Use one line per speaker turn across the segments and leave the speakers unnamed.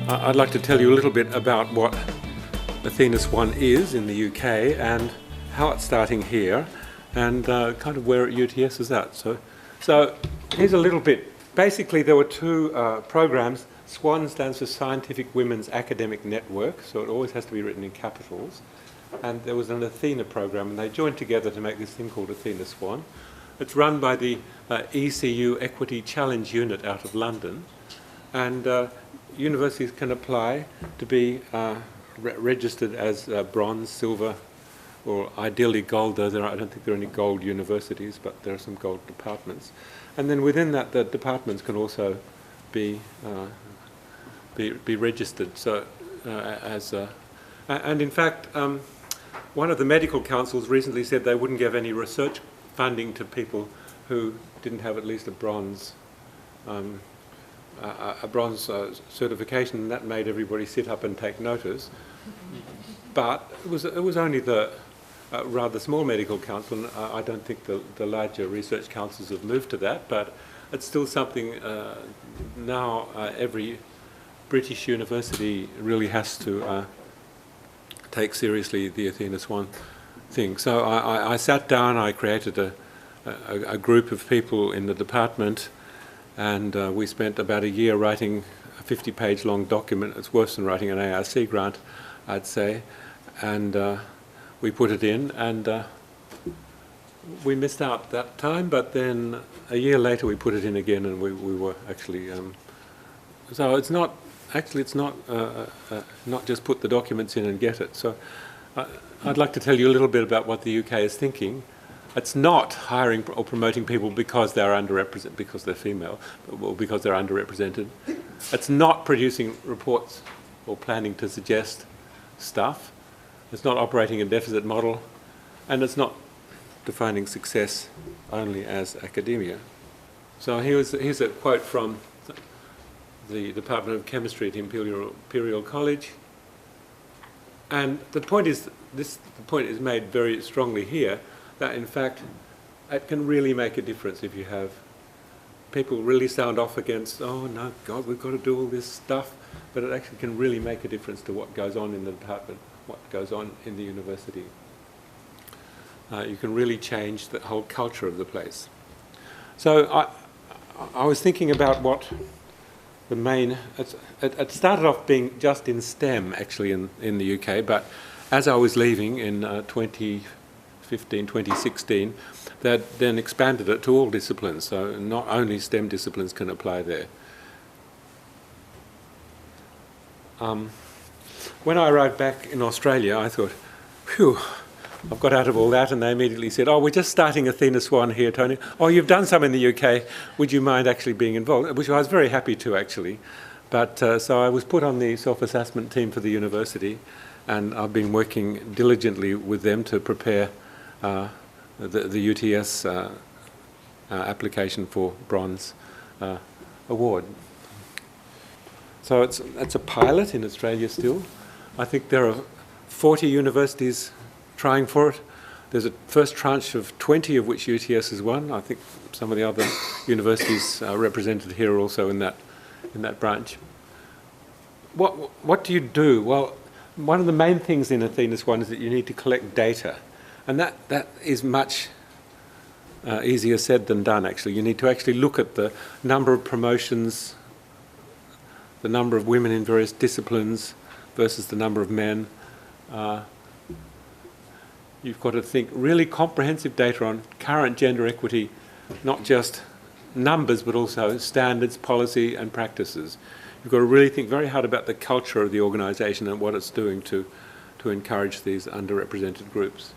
I'd like to tell you a little bit about what Athena Swan is in the UK and how it's starting here and kind of where UTS is at. So here's a little bit. Basically, there were two programs. SWAN stands for Scientific Women's Academic Network, so it always has to be written in capitals. And there was an Athena program, and they joined together to make this thing called Athena Swan. It's run by the ECU Equity Challenge Unit out of London. And universities can apply to be registered as bronze, silver, or ideally gold, though I don't think there are any gold universities, but there are some gold departments. And then within that, the departments can also be registered. So and in fact, one of the medical councils recently said they wouldn't give any research funding to people who didn't have at least a bronze certification, and that made everybody sit up and take notice. But it was only the rather small medical council, and I don't think the larger research councils have moved to that, but it's still something now every British university really has to take seriously the Athena Swan thing. So I sat down, I created a group of people in the department, and we spent about a year writing a 50-page long document. It's worse than writing an ARC grant, I'd say. And we put it in, and we missed out that time, but then a year later we put it in again, and we were actually... so it's not just put the documents in and get it. So I'd like to tell you a little bit about what the UK is thinking. It's not hiring or promoting people because they're underrepresented, because they're female, or because they're underrepresented. It's not producing reports or planning to suggest stuff. It's not operating a deficit model, and it's not defining success only as academia. So here's a quote from the Department of Chemistry at Imperial College. And the point is made very strongly here, that in fact it can really make a difference if you have people really sound off against, oh no, God, we've got to do all this stuff, but it actually can really make a difference to what goes on in the department, what goes on in the university. You can really change the whole culture of the place. So I was thinking about what the main... It started off being just in STEM, actually, in the UK, but as I was leaving in 2015, 2016, that then expanded it to all disciplines, so not only STEM disciplines can apply there. When I arrived back in Australia, I thought, phew, I've got out of all that, and they immediately said, oh, we're just starting Athena Swan here, Tony. Oh, you've done some in the UK. Would you mind actually being involved? Which I was very happy to, actually. But so I was put on the self-assessment team for the university, and I've been working diligently with them to prepare the UTS application for bronze award. So it's a pilot in Australia still. I think there are 40 universities trying for it. There's a first tranche of 20, of which UTS is one. I think some of the other universities represented here are also in that branch. What do you do? Well, one of the main things in Athena Swan is that you need to collect data, and that is much easier said than done. Actually, you need to actually look at the number of promotions, the number of women in various disciplines versus the number of men. You've got to think really comprehensive data on current gender equity, not just numbers, but also standards, policy, and practices. You've got to really think very hard about the culture of the organisation and what it's doing to encourage these underrepresented groups.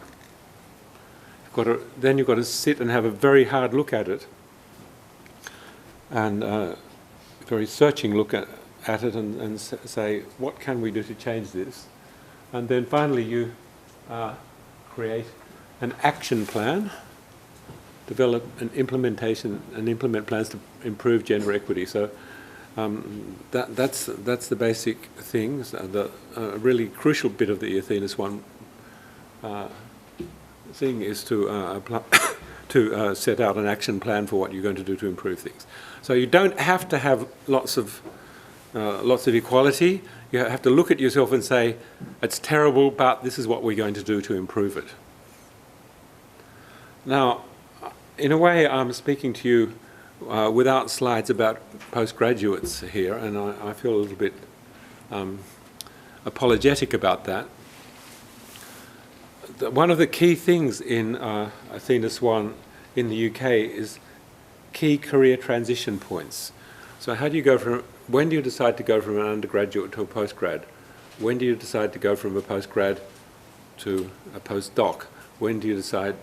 Then you've got to sit and have a very hard look at it, and very searching look at it, and say, what can we do to change this? And then finally you create an action plan, develop an implementation, and implement plans to improve gender equity. So that's the basic things. The really crucial bit of the Athena Swan thing is to set out an action plan for what you're going to do to improve things. So you don't have to have lots of lots of equality, you have to look at yourself and say, it's terrible, but this is what we're going to do to improve it. Now, in a way, I'm speaking to you without slides about postgraduates here, and I feel a little bit apologetic about that. One of the key things in Athena Swan in the UK is key career transition points. So how do you go from, when do you decide to go from an undergraduate to a postgrad? When do you decide to go from a postgrad to a postdoc? When do you decide,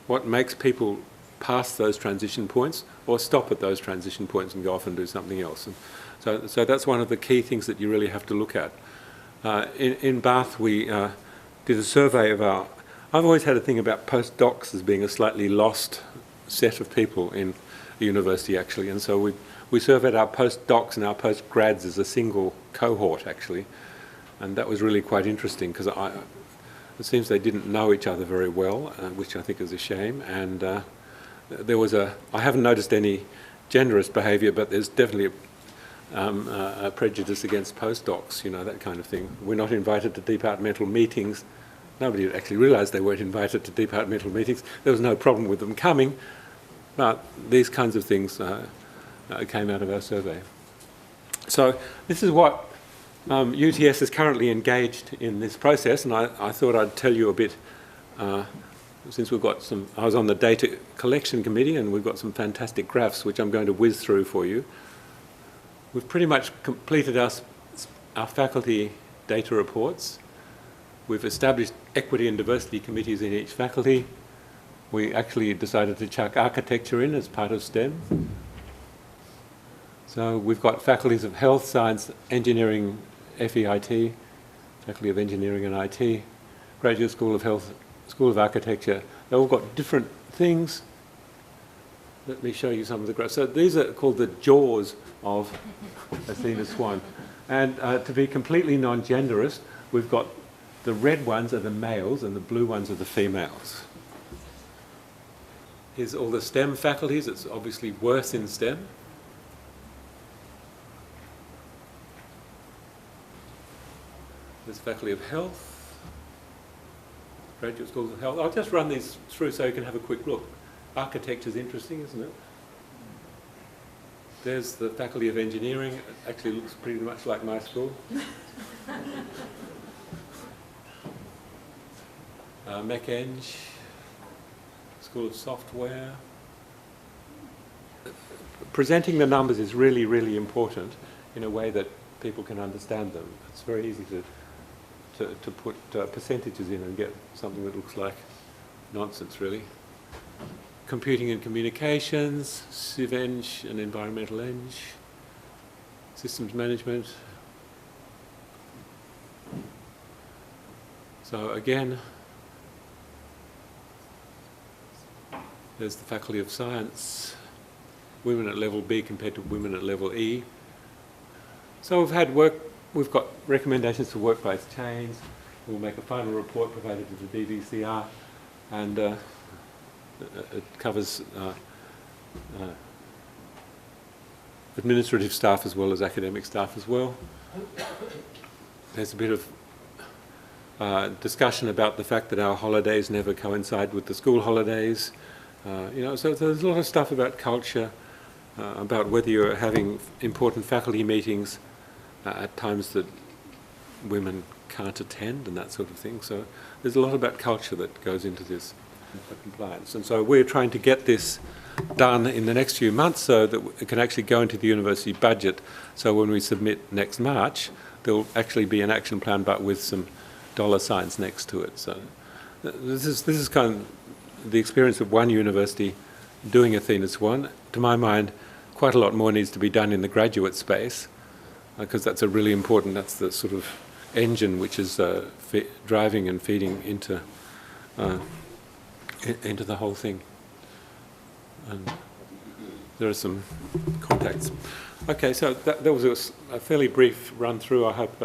what makes people pass those transition points or stop at those transition points and go off and do something else? And so that's one of the key things that you really have to look at. In Bath, we did a survey of our... I've always had a thing about postdocs as being a slightly lost set of people in the university, actually, and so we surveyed our postdocs and our postgrads as a single cohort, actually, and that was really quite interesting because it seems they didn't know each other very well, which I think is a shame, and there was I haven't noticed any genderist behaviour, but there's definitely a prejudice against postdocs, that kind of thing. We're not invited to departmental meetings. Nobody actually realised they weren't invited to departmental meetings. There was no problem with them coming, but these kinds of things came out of our survey. So this is what UTS is currently engaged in this process, and I thought I'd tell you a bit, since we've got I was on the data collection committee and we've got some fantastic graphs which I'm going to whiz through for you. We've pretty much completed our faculty data reports. We've established equity and diversity committees in each faculty. We actually decided to chuck architecture in as part of STEM. So we've got faculties of health, science, engineering, FEIT, faculty of engineering and IT, Graduate School of Health, School of Architecture. They've all got different things. Let me show you some of the graphs. So these are called the jaws of Athena Swan. And to be completely non-genderist, we've got the red ones are the males and the blue ones are the females. Here's all the STEM faculties. It's obviously worse in STEM. There's Faculty of Health, Graduate School of Health. I'll just run these through so you can have a quick look. Architecture's interesting, isn't it? There's the Faculty of Engineering. It actually looks pretty much like my school. MEcEng, School of Software. Presenting the numbers is really, really important in a way that people can understand them. It's very easy to put percentages in and get something that looks like nonsense, really. Computing and Communications, Civ-Eng and Environmental Eng, Systems Management. So again, there's the Faculty of Science, women at level B compared to women at level E. So we've got recommendations for workplace change. We'll make a final report provided to the DVCR, and it covers administrative staff as well as academic staff as well. There's a bit of discussion about the fact that our holidays never coincide with the school holidays. So there's a lot of stuff about culture, about whether you're having important faculty meetings at times that women can't attend and that sort of thing. So there's a lot about culture that goes into this compliance. And so we're trying to get this done in the next few months so that it can actually go into the university budget. So when we submit next March, there'll actually be an action plan, but with some dollar signs next to it. So this is kind of the experience of one university doing Athena Swan. To my mind, quite a lot more needs to be done in the graduate space, because that's that's the sort of engine which is driving and feeding into the whole thing. And there are some contacts. Okay, so that was a fairly brief run through. I hope